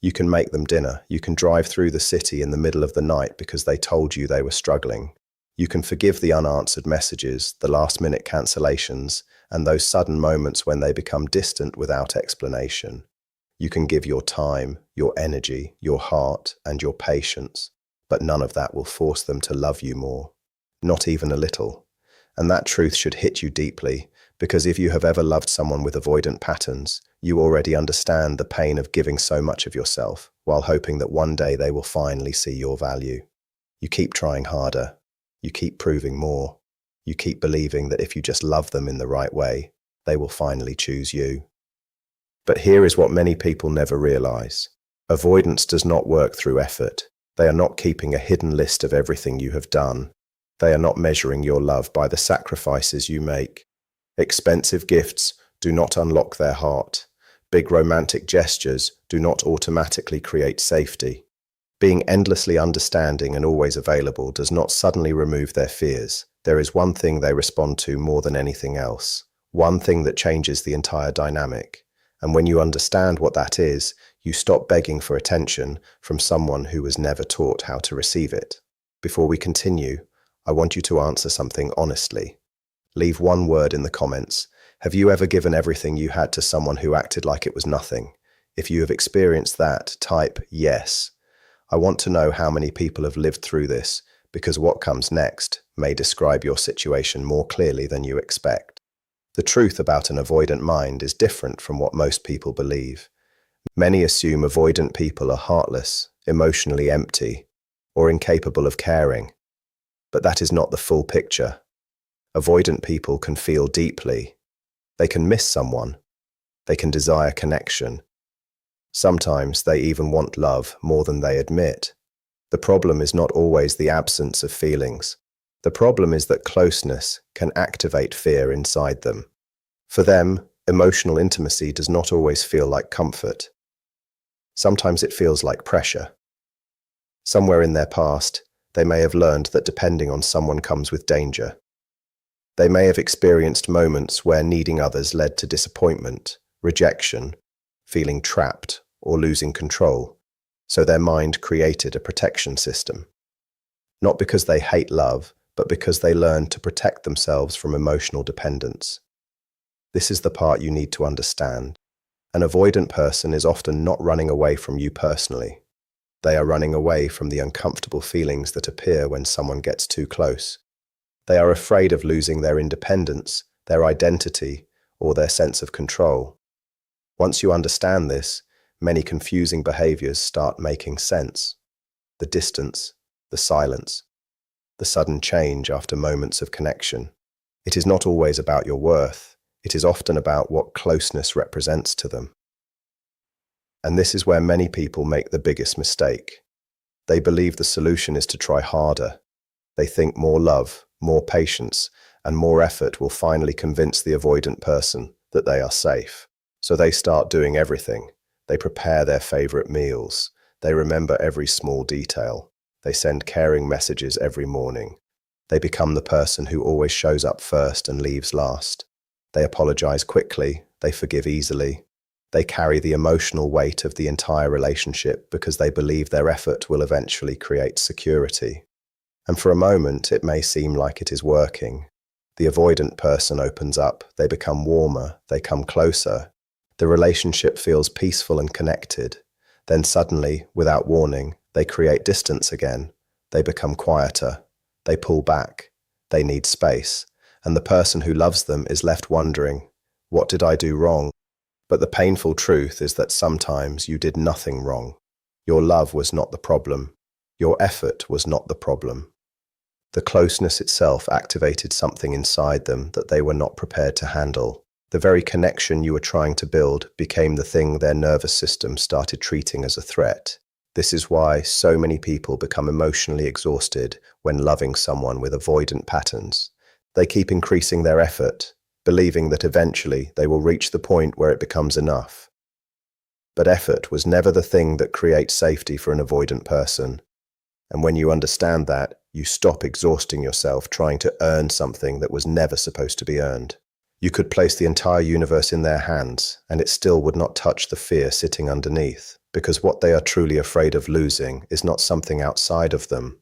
You can make them dinner. You can drive through the city in the middle of the night because they told you they were struggling. You can forgive the unanswered messages, the last-minute cancellations, and those sudden moments when they become distant without explanation. You can give your time, your energy, your heart, and your patience, but none of that will force them to love you more. Not even a little. And that truth should hit you deeply, because if you have ever loved someone with avoidant patterns, you already understand the pain of giving so much of yourself, while hoping that one day they will finally see your value. You keep trying harder. You keep proving more. You keep believing that if you just love them in the right way, they will finally choose you. But here is what many people never realize. Avoidance does not work through effort. They are not keeping a hidden list of everything you have done. They are not measuring your love by the sacrifices you make. Expensive gifts do not unlock their heart. Big romantic gestures do not automatically create safety. Being endlessly understanding and always available does not suddenly remove their fears. There is one thing they respond to more than anything else. One thing that changes the entire dynamic. And when you understand what that is, you stop begging for attention from someone who was never taught how to receive it. Before we continue, I want you to answer something honestly. Leave one word in the comments. Have you ever given everything you had to someone who acted like it was nothing? If you have experienced that, type yes. I want to know how many people have lived through this, because what comes next may describe your situation more clearly than you expect. The truth about an avoidant mind is different from what most people believe. Many assume avoidant people are heartless, emotionally empty, or incapable of caring. But that is not the full picture. Avoidant people can feel deeply. They can miss someone. They can desire connection. Sometimes they even want love more than they admit. The problem is not always the absence of feelings. The problem is that closeness can activate fear inside them. For them, emotional intimacy does not always feel like comfort. Sometimes it feels like pressure. Somewhere in their past, they may have learned that depending on someone comes with danger. They may have experienced moments where needing others led to disappointment, rejection, feeling trapped, or losing control, so their mind created a protection system. Not because they hate love, but because they learned to protect themselves from emotional dependence. This is the part you need to understand. An avoidant person is often not running away from you personally. They are running away from the uncomfortable feelings that appear when someone gets too close. They are afraid of losing their independence, their identity, or their sense of control. Once you understand this, many confusing behaviors start making sense. The distance, the silence, the sudden change after moments of connection. It is not always about your worth. It is often about what closeness represents to them. And this is where many people make the biggest mistake. They believe the solution is to try harder. They think more love, more patience, and more effort will finally convince the avoidant person that they are safe. So they start doing everything. They prepare their favorite meals. They remember every small detail. They send caring messages every morning. They become the person who always shows up first and leaves last. They apologize quickly. They forgive easily. They carry the emotional weight of the entire relationship because they believe their effort will eventually create security. And for a moment, it may seem like it is working. The avoidant person opens up. They become warmer. They come closer. The relationship feels peaceful and connected. Then suddenly, without warning, they create distance again. They become quieter. They pull back. They need space. And the person who loves them is left wondering, what did I do wrong? But the painful truth is that sometimes you did nothing wrong. Your love was not the problem. Your effort was not the problem. The closeness itself activated something inside them that they were not prepared to handle. The very connection you were trying to build became the thing their nervous system started treating as a threat. This is why so many people become emotionally exhausted when loving someone with avoidant patterns. They keep increasing their effort, believing that eventually they will reach the point where it becomes enough. But effort was never the thing that creates safety for an avoidant person. And when you understand that, you stop exhausting yourself trying to earn something that was never supposed to be earned. You could place the entire universe in their hands, and it still would not touch the fear sitting underneath. Because what they are truly afraid of losing is not something outside of them.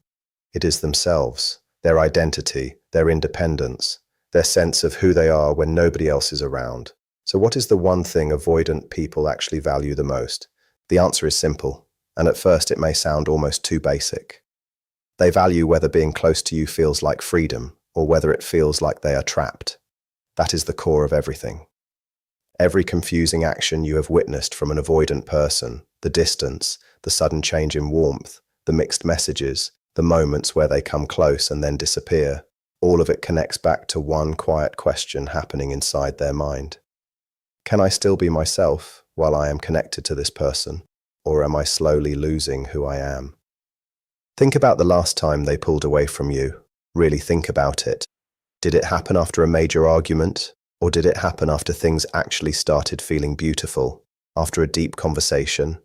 It is themselves, their identity, their independence, their sense of who they are when nobody else is around. So what is the one thing avoidant people actually value the most? The answer is simple, and at first it may sound almost too basic. They value whether being close to you feels like freedom or whether it feels like they are trapped. That is the core of everything. Every confusing action you have witnessed from an avoidant person, the distance, the sudden change in warmth, the mixed messages, the moments where they come close and then disappear, all of it connects back to one quiet question happening inside their mind. Can I still be myself while I am connected to this person, or am I slowly losing who I am? Think about the last time they pulled away from you. Really think about it. Did it happen after a major argument? Or did it happen after things actually started feeling beautiful? After a deep conversation?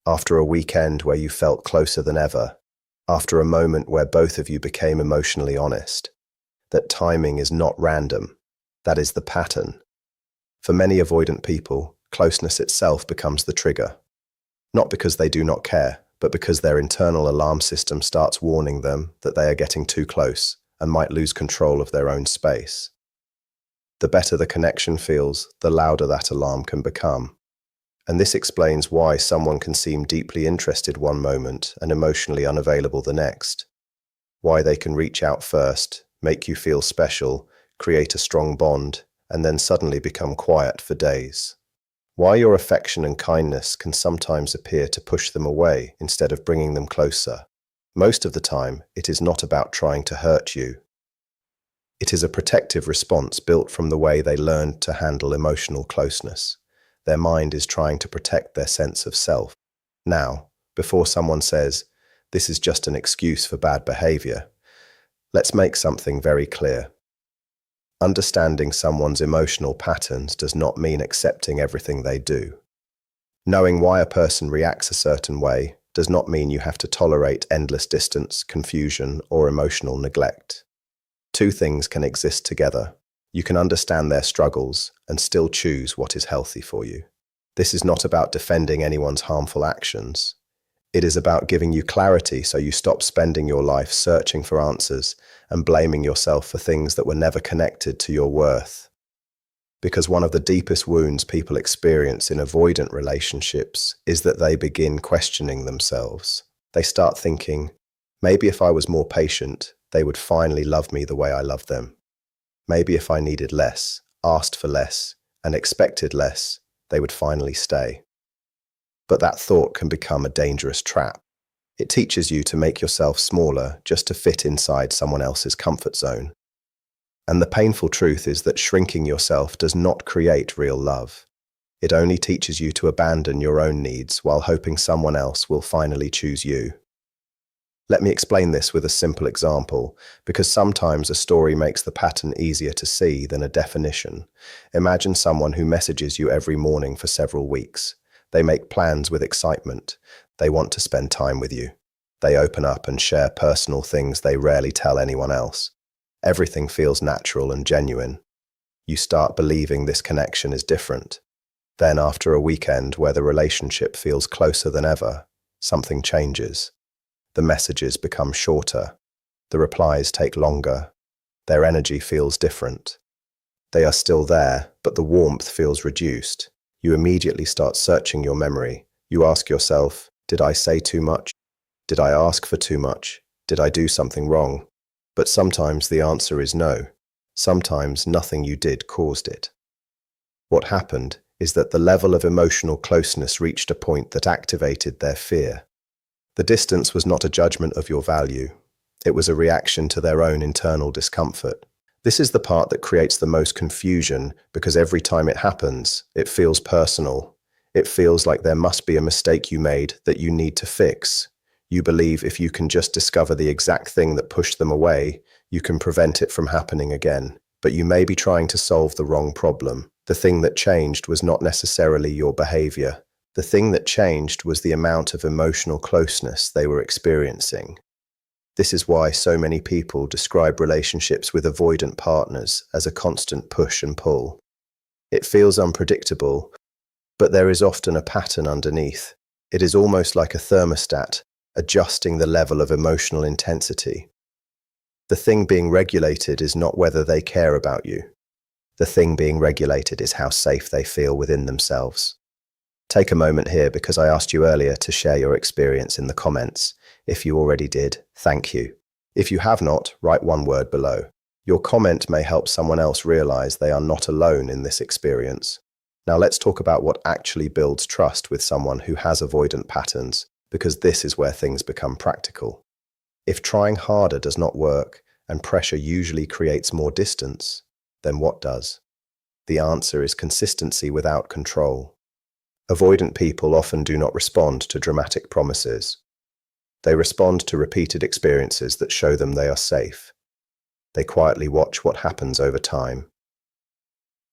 After a weekend where you felt closer than ever? After a moment where both of you became emotionally honest? That timing is not random. That is the pattern. For many avoidant people, closeness itself becomes the trigger. Not because they do not care, but because their internal alarm system starts warning them that they are getting too close and might lose control of their own space. The better the connection feels, the louder that alarm can become. And this explains why someone can seem deeply interested one moment and emotionally unavailable the next. Why they can reach out first, make you feel special, create a strong bond, and then suddenly become quiet for days. Why your affection and kindness can sometimes appear to push them away instead of bringing them closer. Most of the time, it is not about trying to hurt you. It is a protective response built from the way they learned to handle emotional closeness. Their mind is trying to protect their sense of self. Now, before someone says, "This is just an excuse for bad behavior," let's make something very clear. Understanding someone's emotional patterns does not mean accepting everything they do. Knowing why a person reacts a certain way does not mean you have to tolerate endless distance, confusion, or emotional neglect. Two things can exist together. You can understand their struggles and still choose what is healthy for you. This is not about defending anyone's harmful actions. It is about giving you clarity so you stop spending your life searching for answers and blaming yourself for things that were never connected to your worth. Because one of the deepest wounds people experience in avoidant relationships is that they begin questioning themselves. They start thinking, maybe if I was more patient, they would finally love me the way I love them. Maybe if I needed less, asked for less, and expected less, they would finally stay. But that thought can become a dangerous trap. It teaches you to make yourself smaller just to fit inside someone else's comfort zone. And the painful truth is that shrinking yourself does not create real love. It only teaches you to abandon your own needs while hoping someone else will finally choose you. Let me explain this with a simple example, because sometimes a story makes the pattern easier to see than a definition. Imagine someone who messages you every morning for several weeks. They make plans with excitement. They want to spend time with you. They open up and share personal things they rarely tell anyone else. Everything feels natural and genuine. You start believing this connection is different. Then after a weekend where the relationship feels closer than ever, something changes. The messages become shorter. The replies take longer. Their energy feels different. They are still there, but the warmth feels reduced. You immediately start searching your memory. You ask yourself, did I say too much? Did I ask for too much? Did I do something wrong? But sometimes the answer is no. Sometimes nothing you did caused it. What happened is that the level of emotional closeness reached a point that activated their fear. The distance was not a judgment of your value. It was a reaction to their own internal discomfort. This is the part that creates the most confusion because every time it happens, it feels personal. It feels like there must be a mistake you made that you need to fix. You believe if you can just discover the exact thing that pushed them away, you can prevent it from happening again. But you may be trying to solve the wrong problem. The thing that changed was not necessarily your behavior. The thing that changed was the amount of emotional closeness they were experiencing. This is why so many people describe relationships with avoidant partners as a constant push and pull. It feels unpredictable, but there is often a pattern underneath. It is almost like a thermostat, adjusting the level of emotional intensity. The thing being regulated is not whether they care about you. The thing being regulated is how safe they feel within themselves. Take a moment here because I asked you earlier to share your experience in the comments. If you already did, thank you. If you have not, write one word below. Your comment may help someone else realize they are not alone in this experience. Now let's talk about what actually builds trust with someone who has avoidant patterns, because this is where things become practical. If trying harder does not work, and pressure usually creates more distance, then what does? The answer is consistency without control. Avoidant people often do not respond to dramatic promises. They respond to repeated experiences that show them they are safe. They quietly watch what happens over time.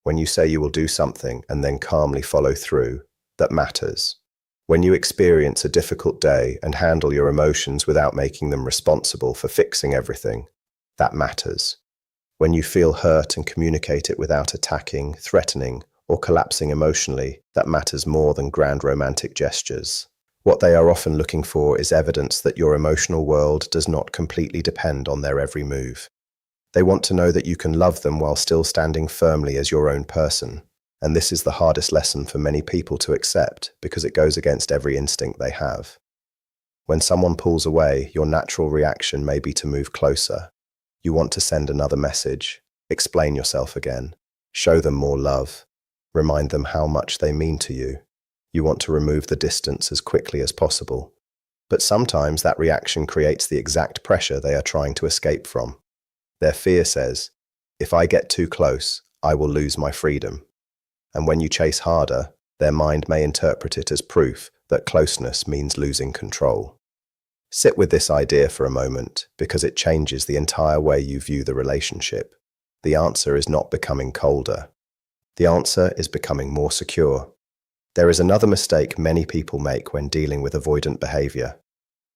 When you say you will do something and then calmly follow through, that matters. When you experience a difficult day and handle your emotions without making them responsible for fixing everything, that matters. When you feel hurt and communicate it without attacking, threatening, or collapsing emotionally, that matters more than grand romantic gestures. What they are often looking for is evidence that your emotional world does not completely depend on their every move. They want to know that you can love them while still standing firmly as your own person. And this is the hardest lesson for many people to accept because it goes against every instinct they have. When someone pulls away, your natural reaction may be to move closer. You want to send another message, explain yourself again, show them more love, remind them how much they mean to you. You want to remove the distance as quickly as possible. But sometimes that reaction creates the exact pressure they are trying to escape from. Their fear says, if I get too close, I will lose my freedom. And when you chase harder, their mind may interpret it as proof that closeness means losing control. Sit with this idea for a moment because it changes the entire way you view the relationship. The answer is not becoming colder. The answer is becoming more secure. There is another mistake many people make when dealing with avoidant behavior.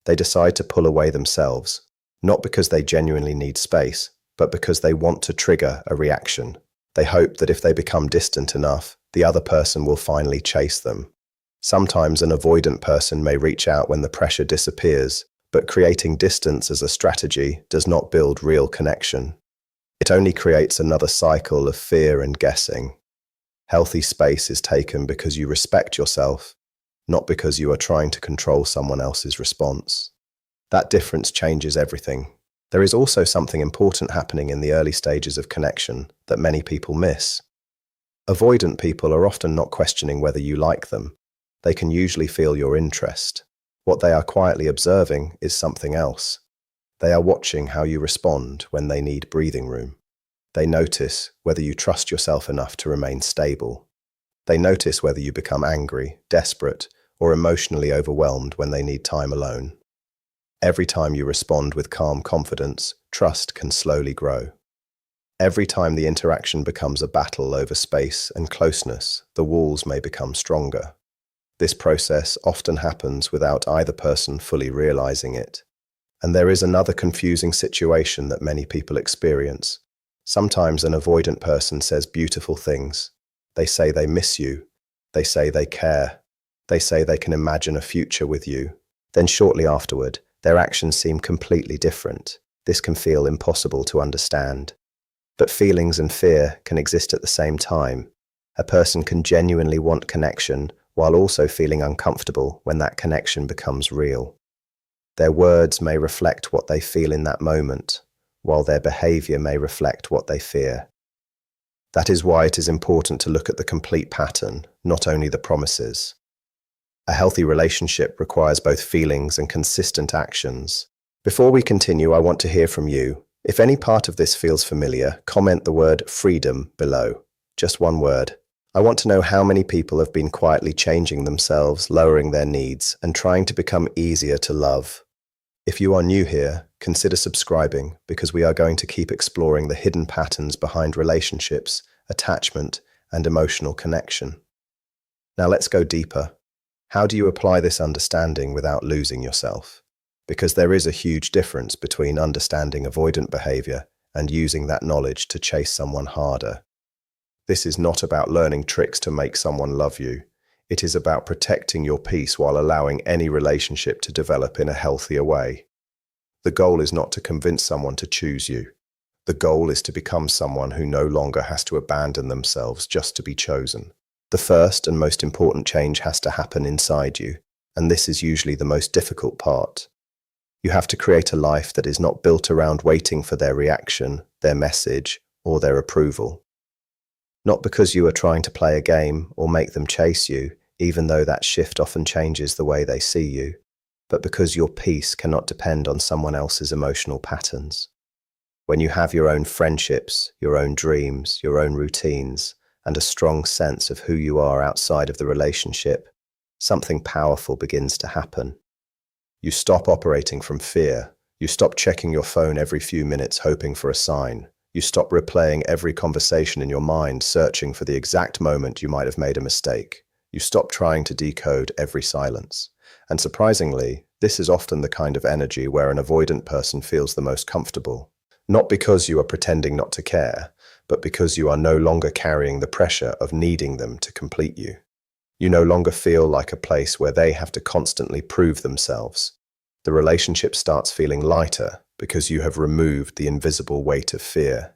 They decide to pull away themselves, not because they genuinely need space, but because they want to trigger a reaction. They hope that if they become distant enough, the other person will finally chase them. Sometimes an avoidant person may reach out when the pressure disappears, but creating distance as a strategy does not build real connection. It only creates another cycle of fear and guessing. Healthy space is taken because you respect yourself, not because you are trying to control someone else's response. That difference changes everything. There is also something important happening in the early stages of connection that many people miss. Avoidant people are often not questioning whether you like them. They can usually feel your interest. What they are quietly observing is something else. They are watching how you respond when they need breathing room. They notice whether you trust yourself enough to remain stable. They notice whether you become angry, desperate, or emotionally overwhelmed when they need time alone. Every time you respond with calm confidence, trust can slowly grow. Every time the interaction becomes a battle over space and closeness, the walls may become stronger. This process often happens without either person fully realizing it. And there is another confusing situation that many people experience. Sometimes an avoidant person says beautiful things. They say they miss you. They say they care. They say they can imagine a future with you. Then shortly afterward, their actions seem completely different. This can feel impossible to understand. But feelings and fear can exist at the same time. A person can genuinely want connection while also feeling uncomfortable when that connection becomes real. Their words may reflect what they feel in that moment, while their behavior may reflect what they fear. That is why it is important to look at the complete pattern, not only the promises. A healthy relationship requires both feelings and consistent actions. Before we continue, I want to hear from you. If any part of this feels familiar, comment the word freedom below. Just one word. I want to know how many people have been quietly changing themselves, lowering their needs, and trying to become easier to love. If you are new here, consider subscribing because we are going to keep exploring the hidden patterns behind relationships, attachment, and emotional connection. Now let's go deeper. How do you apply this understanding without losing yourself? Because there is a huge difference between understanding avoidant behavior and using that knowledge to chase someone harder. This is not about learning tricks to make someone love you. It is about protecting your peace while allowing any relationship to develop in a healthier way. The goal is not to convince someone to choose you. The goal is to become someone who no longer has to abandon themselves just to be chosen. The first and most important change has to happen inside you, and this is usually the most difficult part. You have to create a life that is not built around waiting for their reaction, their message, or their approval. Not because you are trying to play a game or make them chase you, even though that shift often changes the way they see you, but because your peace cannot depend on someone else's emotional patterns. When you have your own friendships, your own dreams, your own routines, and a strong sense of who you are outside of the relationship, something powerful begins to happen. You stop operating from fear. You stop checking your phone every few minutes hoping for a sign. You stop replaying every conversation in your mind, searching for the exact moment you might have made a mistake. You stop trying to decode every silence. And surprisingly, this is often the kind of energy where an avoidant person feels the most comfortable. Not because you are pretending not to care, but because you are no longer carrying the pressure of needing them to complete you. You no longer feel like a place where they have to constantly prove themselves. The relationship starts feeling lighter because you have removed the invisible weight of fear.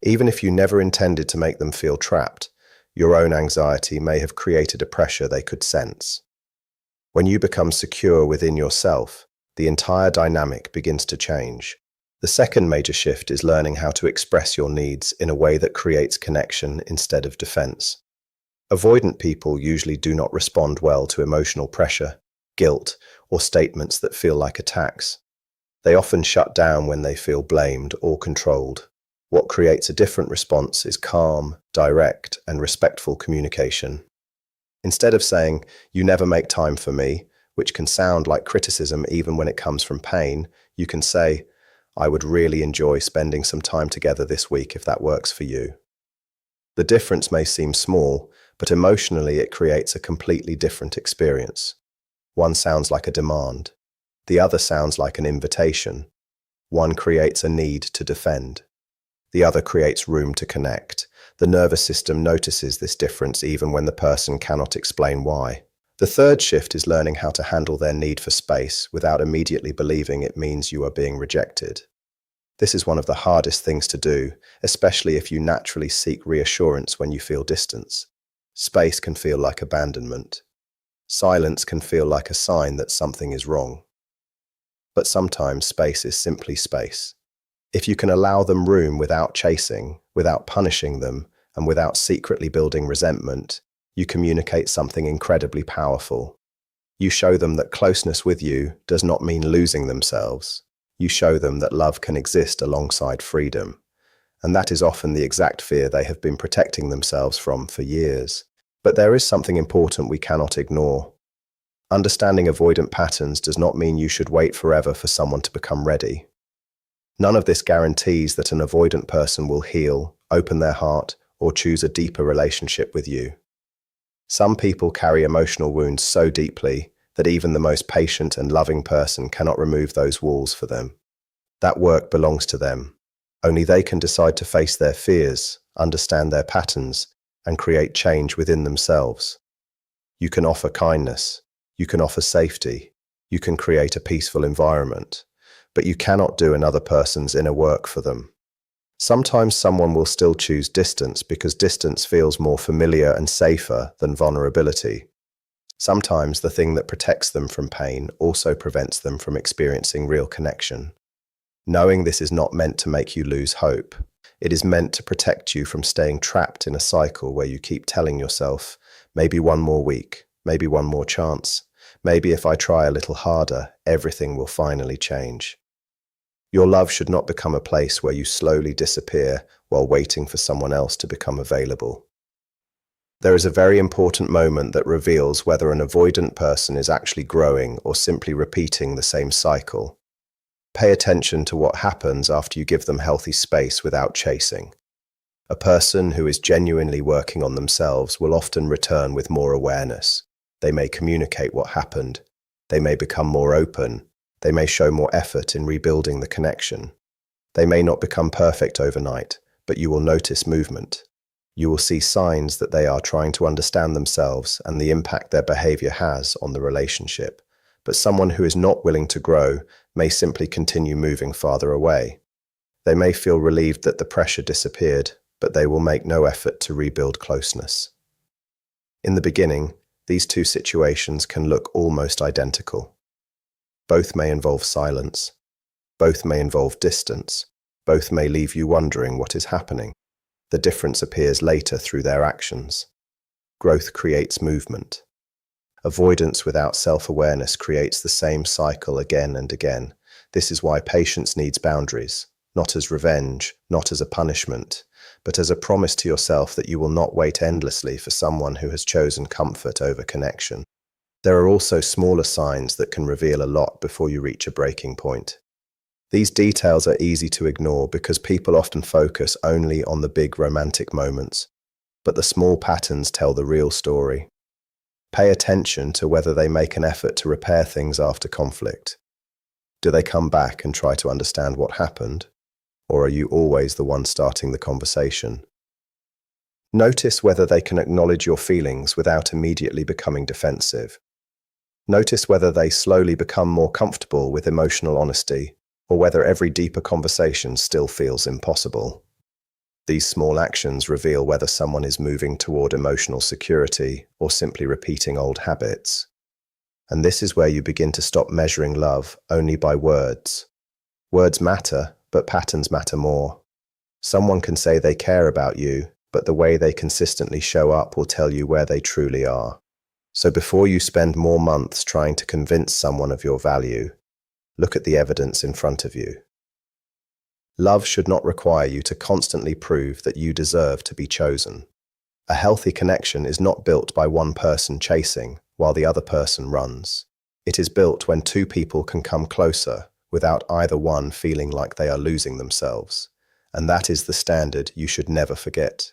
Even if you never intended to make them feel trapped, your own anxiety may have created a pressure they could sense. When you become secure within yourself, the entire dynamic begins to change. The second major shift is learning how to express your needs in a way that creates connection instead of defense. Avoidant people usually do not respond well to emotional pressure, guilt, or statements that feel like attacks. They often shut down when they feel blamed or controlled. What creates a different response is calm, direct, and respectful communication. Instead of saying, "You never make time for me," which can sound like criticism even when it comes from pain, you can say, "I would really enjoy spending some time together this week if that works for you." The difference may seem small, but emotionally it creates a completely different experience. One sounds like a demand. The other sounds like an invitation. One creates a need to defend. The other creates room to connect. The nervous system notices this difference even when the person cannot explain why. The third shift is learning how to handle their need for space without immediately believing it means you are being rejected. This is one of the hardest things to do, especially if you naturally seek reassurance when you feel distance. Space can feel like abandonment. Silence can feel like a sign that something is wrong. But sometimes space is simply space. If you can allow them room without chasing, without punishing them, and without secretly building resentment, you communicate something incredibly powerful. You show them that closeness with you does not mean losing themselves. You show them that love can exist alongside freedom. And that is often the exact fear they have been protecting themselves from for years. But there is something important we cannot ignore. Understanding avoidant patterns does not mean you should wait forever for someone to become ready. None of this guarantees that an avoidant person will heal, open their heart, or choose a deeper relationship with you. Some people carry emotional wounds so deeply that even the most patient and loving person cannot remove those walls for them. That work belongs to them. Only they can decide to face their fears, understand their patterns, and create change within themselves. You can offer kindness, you can offer safety, you can create a peaceful environment, but you cannot do another person's inner work for them. Sometimes someone will still choose distance because distance feels more familiar and safer than vulnerability. Sometimes the thing that protects them from pain also prevents them from experiencing real connection. Knowing this is not meant to make you lose hope. It is meant to protect you from staying trapped in a cycle where you keep telling yourself, maybe one more week, maybe one more chance, maybe if I try a little harder, everything will finally change. Your love should not become a place where you slowly disappear while waiting for someone else to become available. There is a very important moment that reveals whether an avoidant person is actually growing or simply repeating the same cycle. Pay attention to what happens after you give them healthy space without chasing. A person who is genuinely working on themselves will often return with more awareness. They may communicate what happened. They may become more open. They may show more effort in rebuilding the connection. They may not become perfect overnight, but you will notice movement. You will see signs that they are trying to understand themselves and the impact their behavior has on the relationship. But someone who is not willing to grow may simply continue moving farther away. They may feel relieved that the pressure disappeared, but they will make no effort to rebuild closeness. In the beginning, these two situations can look almost identical. Both may involve silence. Both may involve distance. Both may leave you wondering what is happening. The difference appears later through their actions. Growth creates movement. Avoidance without self-awareness creates the same cycle again and again. This is why patience needs boundaries, not as revenge, not as a punishment, but as a promise to yourself that you will not wait endlessly for someone who has chosen comfort over connection. There are also smaller signs that can reveal a lot before you reach a breaking point. These details are easy to ignore because people often focus only on the big romantic moments, but the small patterns tell the real story. Pay attention to whether they make an effort to repair things after conflict. Do they come back and try to understand what happened? Or are you always the one starting the conversation? Notice whether they can acknowledge your feelings without immediately becoming defensive. Notice whether they slowly become more comfortable with emotional honesty, or whether every deeper conversation still feels impossible. These small actions reveal whether someone is moving toward emotional security or simply repeating old habits. And this is where you begin to stop measuring love only by words. Words matter, but patterns matter more. Someone can say they care about you, but the way they consistently show up will tell you where they truly are. So before you spend more months trying to convince someone of your value, look at the evidence in front of you. Love should not require you to constantly prove that you deserve to be chosen. A healthy connection is not built by one person chasing while the other person runs. It is built when two people can come closer without either one feeling like they are losing themselves. And that is the standard you should never forget.